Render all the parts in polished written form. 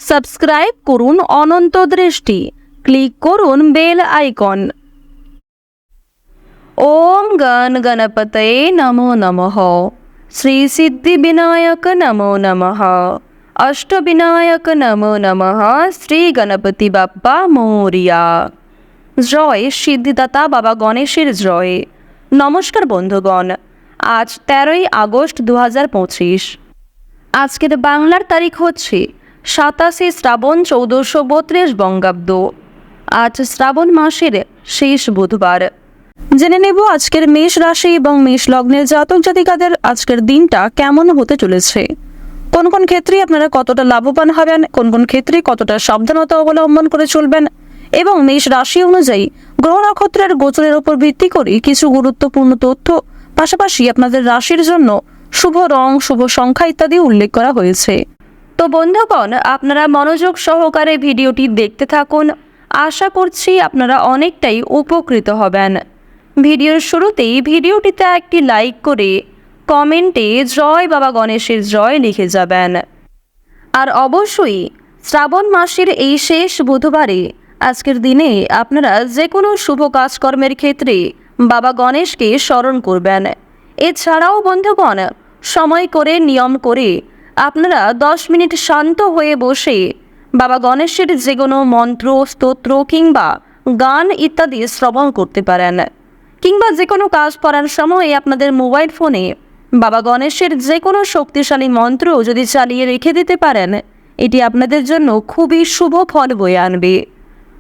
Subscribe করুন অনন্ত দৃষ্টি, click করুন বেল আইকন। ওম গণ গণপতয়ে নমো নমঃ। শ্রী সিদ্ধি বিনায়ক নমো নমঃ। অষ্টবিনায়ক নমো নমঃ। শ্রী গণপতি বাপ্পা মোরিয়া। জয় সিদ্ধিদাতা বাবা গণেশের জয়। নমস্কার বন্ধুগণ, আজ 13ই আগস্ট 2025। আজকের বাংলার তারিখ হচ্ছে 27শে শ্রাবণ 1432 বঙ্গাব্দ। আজ শ্রাবণ মাসের শেষ বুধবার। জেনে নেব আজকের মেষ রাশি এবং মেষ লগ্নের জাতক জাতিকাদের আজকের দিনটা কেমন হতে চলেছে, কোন কোন ক্ষেত্রে আপনারা কতটা লাভবান হবেন, কোন কোন ক্ষেত্রে কতটা সাবধানতা অবলম্বন করে চলবেন, এবং মেষ রাশি অনুযায়ী গ্রহ নক্ষত্রের গোচরের উপর ভিত্তি করে কিছু গুরুত্বপূর্ণ তথ্য, পাশাপাশি আপনাদের রাশির জন্য শুভ রং, শুভ সংখ্যা ইত্যাদি উল্লেখ করা হয়েছে। তো বন্ধুগণ, আপনারা মনোযোগ সহকারে ভিডিওটি দেখতে থাকুন। আশা করছি আপনারা অনেকটাই উপকৃত হবেন। ভিডিওর শুরুতেই ভিডিওটিতে একটি লাইক করে কমেন্টে জয় বাবা গণেশের জয় লিখে যাবেন। আর অবশ্যই শ্রাবণ মাসের এই শেষ বুধবারে আজকের দিনে আপনারা যে কোনো শুভ কাজকর্মের ক্ষেত্রে বাবা গণেশকে স্মরণ করবেন। এছাড়াও বন্ধুগণ, সময় করে নিয়ম করে আপনারা 10 মিনিট শান্ত হয়ে বসে বাবা গণেশের যে কোনো মন্ত্র, স্তোত্র কিংবা গান ইত্যাদি শ্রবণ করতে পারেন। কিংবা যে কোনো কাজ করার সময় আপনাদের মোবাইল ফোনে বাবা গণেশের যে কোনো শক্তিশালী মন্ত্র যদি চালিয়ে রেখে দিতে পারেন, এটি আপনাদের জন্য খুবই শুভ ফল বয়ে আনবে।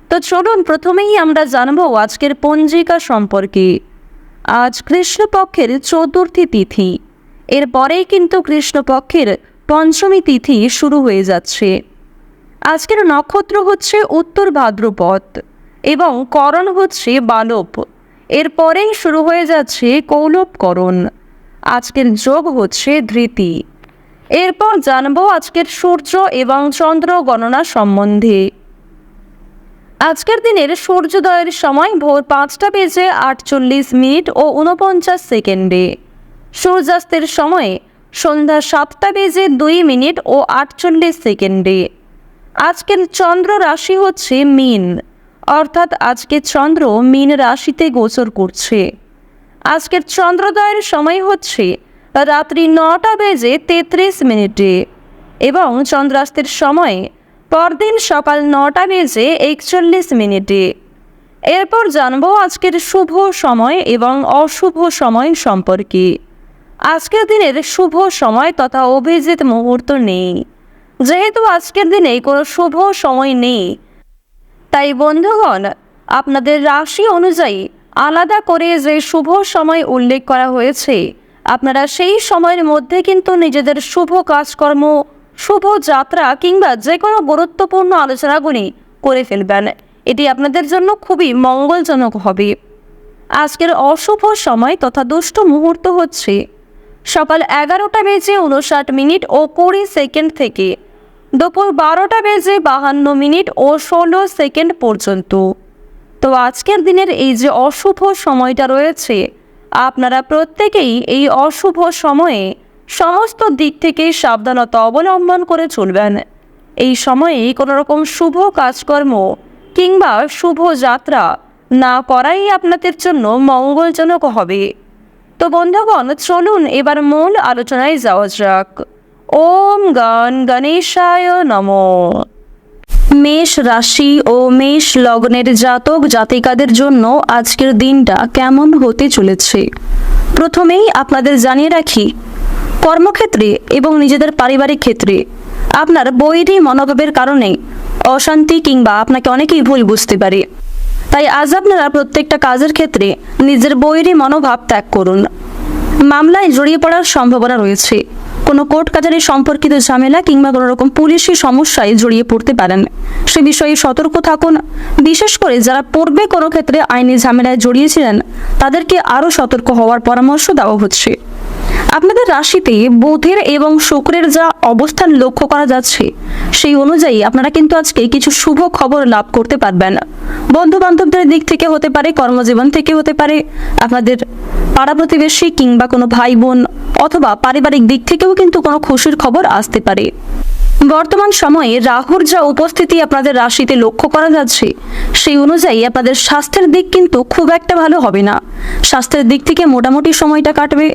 তো চলুন প্রথমেই আমরা জানবো আজকের পঞ্জিকা সম্পর্কে। আজ কৃষ্ণপক্ষের চতুর্থী তিথি, এরপরেই কিন্তু কৃষ্ণপক্ষের পঞ্চমী তিথি শুরু হয়ে যাচ্ছে। আজকের নক্ষত্র হচ্ছে উত্তর ভাদ্রপদ এবং করণ হচ্ছে বালব। এরপরেই শুরু হয়ে যাচ্ছে কৌলবকরণ। আজকের যোগ হচ্ছে ধৃতি। এরপর জানবো আজকের সূর্য এবং চন্দ্র গণনা সম্বন্ধে। আজকের দিনের সূর্যোদয়ের সময় ভোর 5:48 ও 49 সেকেন্ডে। সূর্যাস্তের সময় সন্ধ্যা 7:02 ও 48 সেকেন্ডে। আজকের চন্দ্র রাশি হচ্ছে মীন, অর্থাৎ আজকে চন্দ্র মীন রাশিতে গোচর করছে। আজকের চন্দ্রোদয়ের সময় হচ্ছে রাত্রি 9:33 এবং চন্দ্রাস্তের সময় পরদিন সকাল 9:41। এরপর জানবো আজকের শুভ সময় এবং অশুভ সময় সম্পর্কে। আজকের দিনের শুভ সময় তথা অভিজিৎ মুহূর্ত নেই। যেহেতু আজকের দিনে কোনো শুভ সময় নেই, তাই বন্ধুগণ, আপনাদের রাশি অনুযায়ী আলাদা করে যে শুভ সময় উল্লেখ করা হয়েছে, আপনারা সেই সময়ের মধ্যে কিন্তু নিজেদের শুভ কাজকর্ম, শুভ যাত্রা কিংবা যে কোনো গুরুত্বপূর্ণ আলোচনাগুলি করে ফেলবেন। এটি আপনাদের জন্য খুবই মঙ্গলজনক হবে। আজকের অশুভ সময় তথা দুষ্ট মুহূর্ত হচ্ছে সকাল 11:59 ও 20 সেকেন্ড থেকে দুপুর 12:52 ও 16 সেকেন্ড পর্যন্ত। তো আজকের দিনের এই যে অশুভ সময়টা রয়েছে, আপনারা প্রত্যেকেই এই অশুভ সময়ে সমস্ত দিক থেকে সাবধানতা অবলম্বন করে চলবেন। এই সময়ে কোনো রকম শুভ কাজকর্ম কিংবা শুভ যাত্রা না করাই আপনাদের জন্য মঙ্গলজনক হবে। তো বন্ধুগণ, চলুন এবার মূল আলোচনায় যাওয়া যাক। ওম গণ গণেশায় নমঃ। মেষ রাশি ও মেষ লগ্নের জাতক জাতিকাদের জন্য আজকের দিনটা কেমন হতে চলেছে প্রথমেই আপনাদের জানিয়ে রাখি, কর্মক্ষেত্রে এবং নিজেদের পারিবারিক ক্ষেত্রে আপনার বৈরী মনোভাবের কারণে অশান্তি কিংবা আপনাকে অনেকেই ভুল বুঝতে পারে। তাই আজ আপনারা প্রত্যেকটা কাজের ক্ষেত্রে নিজের বৈরী মনোভাব ত্যাগ করুন। মামলায় জড়িয়ে পড়ার সম্ভাবনা রয়েছে। কোনো কোর্ট কাছারি সম্পর্কিত ঝামেলা কিংবা কোনো রকম পুলিশি সমস্যায় জড়িয়ে পড়তে পারেন, সে বিষয়ে সতর্ক থাকুন। বিশেষ করে যারা পূর্বে কোনো ক্ষেত্রে আইনি ঝামেলায় জড়িয়েছিলেন, তাদেরকে আরও সতর্ক হওয়ার পরামর্শ দেওয়া হচ্ছে। আপনাদের রাশিতে বুধের এবং শুক্রের যা অবস্থান লক্ষ্য করা যাচ্ছে, সেই অনুযায়ী আপনারা কিন্তু আজকে কিছু শুভ খবর লাভ করতে পারবেন। বন্ধু বান্ধবদের দিক থেকে হতে পারে, কর্মজীবন থেকে হতে পারে, আপনাদের পাড়া প্রতিবেশী কিংবা কোনো ভাই বোন অথবা পারিবারিক দিক থেকেও কিন্তু কোনো খুশির খবর আসতে পারে। বর্তমান সময়ে রাহুর যা উপস্থিতি আপনাদের রাশিতে লক্ষ্য করা যাচ্ছে, সেই অনুযায়ী আপনাদের স্বাস্থ্যের দিক কিন্তু খুব একটা ভালো হবে না। স্বাস্থ্যের দিক থেকে মোটামুটি সময়টা কাটবে,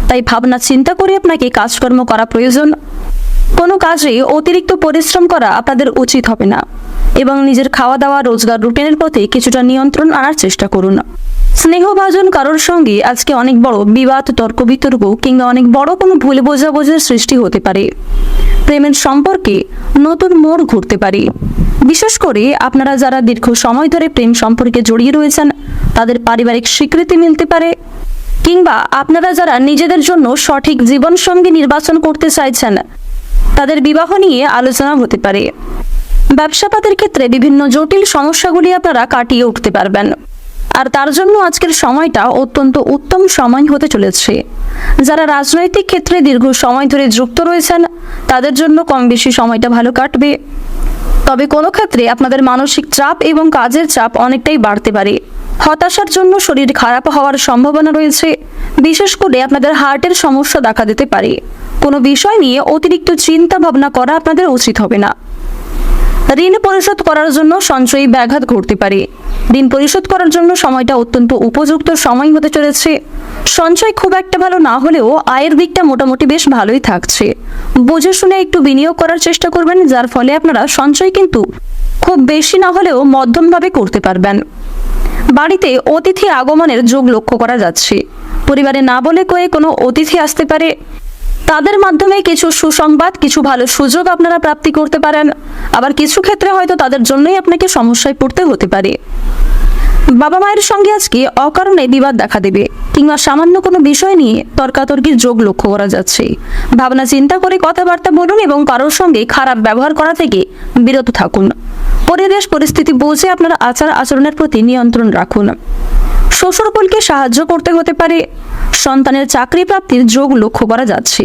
তাই ভাবনা চিন্তা করে আপনাকে কাজকর্ম করা প্রয়োজন। কোনো কাজে অতিরিক্ত পরিশ্রম করা আপনাদের উচিত হবে না এবং নিজের খাওয়া দাওয়া রোজগার রুটিনের প্রতি কিছুটা নিয়ন্ত্রণ আনার চেষ্টা করুন। স্নেহভাজন কারোর সঙ্গে আজকে অনেক বড় বিবাদ, তর্ক বিতর্ক কিংবা অনেক বড় কোনো ভুল বোঝাবুঝির সৃষ্টি হতে পারে। প্রেমের সম্পর্কে নতুন মোড় ঘুরতে পারে। বিশেষ করে আপনারা যারা দীর্ঘ সময় ধরে প্রেম সম্পর্কে জড়িয়ে রয়েছেন, তাদের পারিবারিক স্বীকৃতি মিলতে পারে, কিংবা আপনারা যারা নিজেদের জন্য সঠিক জীবনসঙ্গী নির্বাচন করতে চাইছেন, তাদের বিবাহ নিয়ে আলোচনা হতে পারে। ব্যবসাপাতের ক্ষেত্রে বিভিন্ন জটিল সমস্যাগুলি আপনারা কাটিয়ে উঠতে পারবেন, আর তার জন্য আজকের সময়টা অত্যন্ত উত্তম সময় হতে চলেছে। যারা রাজনৈতিক ক্ষেত্রে দীর্ঘ সময় ধরে যুক্ত রয়েছেন, তাদের জন্য কম বেশি সময়টা ভালো কাটবে। তবে কোনো ক্ষেত্রে আপনাদের মানসিক চাপ এবং কাজের চাপ অনেকটাই বাড়তে পারে। হতাশার জন্য শরীর খারাপ হওয়ার সম্ভাবনা রয়েছে। বিশেষ করে আপনাদের হার্টের সমস্যা দেখা দিতে পারে। কোনো বিষয় নিয়ে অতিরিক্ত চিন্তা ভাবনা করা আপনাদের উচিত হবে না। ঋণ পরিশোধ করার জন্য সঞ্চয়ী ব্যাঘাত ঘটতে পারে। ঋণ পরিশোধ করার জন্য সময়টা অত্যন্ত উপযুক্ত সময় হতে চলেছে। সঞ্চয় খুব একটা ভালো না হলেও আয়ের দিকটা মোটামুটি বেশ ভালোই থাকছে। বুঝে শুনে একটু বিনিয়োগ করার চেষ্টা করবেন, যার ফলে আপনারা সঞ্চয় কিন্তু খুব বেশি না হলেও মধ্যমভাবে করতে পারবেন। বাড়িতে অতিথি আগমনের যোগ লক্ষ্য করা যাচ্ছে। পরিবারে না বলে কয়ে কোনো অতিথি আসতে পারে। তাদের মাধ্যমে কিছু সুসংবাদ, কিছু ভালো সুযোগ আপনারা প্রাপ্তি করতে পারেন। আবার কিছু ক্ষেত্রে হয়তো তাদের জন্যই আপনাকে সমস্যায় পড়তে হতে পারে। বাবা মায়ের সঙ্গে আজকে অকারণে বিবাদ দেখা দেবে, কিংবা সামান্য কোনো বিষয় নিয়ে তর্কাতর্কির যোগ লক্ষ্য করা যাচ্ছে। ভাবনা চিন্তা করে কথাবার্তা বলুন এবং কারোর সঙ্গে খারাপ ব্যবহার করা থেকে বিরত থাকুন। পরিবেশ পরিস্থিতি বুঝে আপনারা আচার আচরণের প্রতি নিয়ন্ত্রণ রাখুন। শ্বশুরকুলকে সাহায্য করতে হতে পারে। সন্তানের চাকরি প্রাপ্তির যোগ লক্ষ্য করা যাচ্ছে।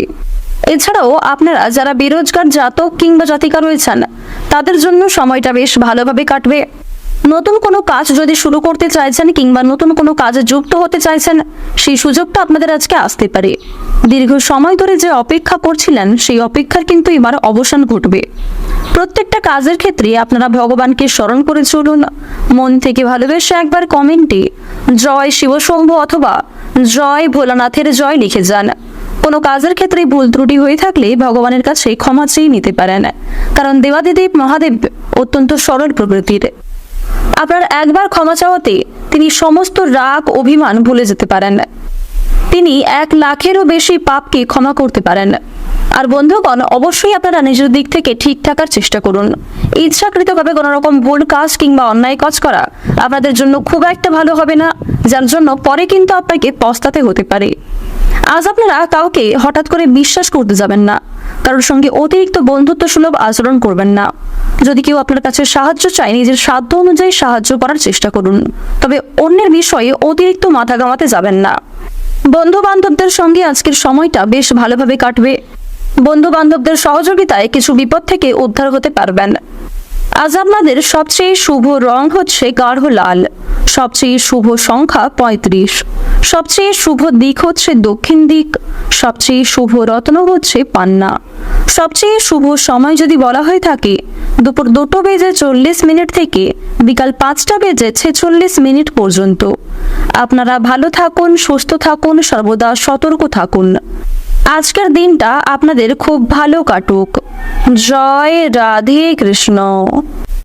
এছাড়াও আপনারা যারা বেরোজগার জাতক কিংবা জাতিকা রয়েছেন, তাদের জন্য সময়টা বেশ ভালোভাবে কাটবে। নতুন কোনো কাজ যদি শুরু করতে চাইছেন কিংবা নতুন কোনো কাজে যুক্ত হতে চাইছেন, সেই সুযোগটা আপনাদের আজকে আসতে পারে। দীর্ঘ সময় ধরে যে অপেক্ষা করছিলেন, সেই অপেক্ষার কিন্তু এবার অবসান ঘটবে। প্রত্যেকটা কাজের ক্ষেত্রে আপনারা ভগবানকে স্মরণ করে চলুন। মন থেকে ভালোবেসে একবার কমেন্টে জয় শিবশম্ভু অথবা জয় ভোলানাথের জয় লিখে যান। কোনো কাজের ক্ষেত্রে ভুল ত্রুটি হয়ে থাকলে ভগবানের কাছে ক্ষমা চেয়ে নিতে পারেন, কারণ দেবাদিদেব মহাদেব অত্যন্ত সরল প্রকৃতির। আপনার একবার ক্ষমা চাওয়াতে তিনি সমস্ত রাগ অভিমান ভুলে যেতে পারেন। তিনি 1 লাখেরও বেশি পাপকে ক্ষমা করতে পারেন। আর বন্ধুগণ, অবশ্যই আপনারা নিজের দিক থেকে ঠিক থাকার চেষ্টা করুন। ইচ্ছাকৃতভাবে কোনো রকম ভুল কাজ কিংবা অন্যায় কাজ করা আপনাদের জন্য খুব একটা ভালো হবে না, যার জন্য পরে কিন্তু আপনাকে পস্তাতে হতে পারে। আজ আপনারা কাউকে হঠাৎ করে বিশ্বাস করতে যাবেন না। কারোর সঙ্গে অতিরিক্ত বন্ধুত্ব সুলভ আচরণ করবেন না। যদি কেউ আপনার কাছে সাহায্য চায়, নিজের সাধ্য অনুযায়ী সাহায্য করার চেষ্টা করুন। তবে অন্যের বিষয়ে অতিরিক্ত মাথা ঘামাতে যাবেন না। বন্ধু বান্ধবদের সঙ্গে আজকের সময়টা বেশ ভালোভাবে কাটবে। বন্ধু বান্ধবদের সহযোগিতায় কিছু বিপদ থেকে উদ্ধার হতে পারবেন। আজ আপনাদের সবচেয়ে শুভ রং হচ্ছে গাঢ় লাল। সবচেয়ে শুভ সংখ্যা 35। সবচেয়ে শুভ দিক হচ্ছে দক্ষিণ দিক। সবচেয়ে শুভ রত্ন হচ্ছে পান্না। সবচেয়ে শুভ সময় যদি বলা হয়ে থাকে, দুপুর 2:40 থেকে বিকাল 5:46 পর্যন্ত। আপনারা ভালো থাকুন, সুস্থ থাকুন, সর্বদা সতর্ক থাকুন। আজকের দিনটা আপনাদের খুব ভালো কাটুক। জয় রাধে কৃষ্ণ।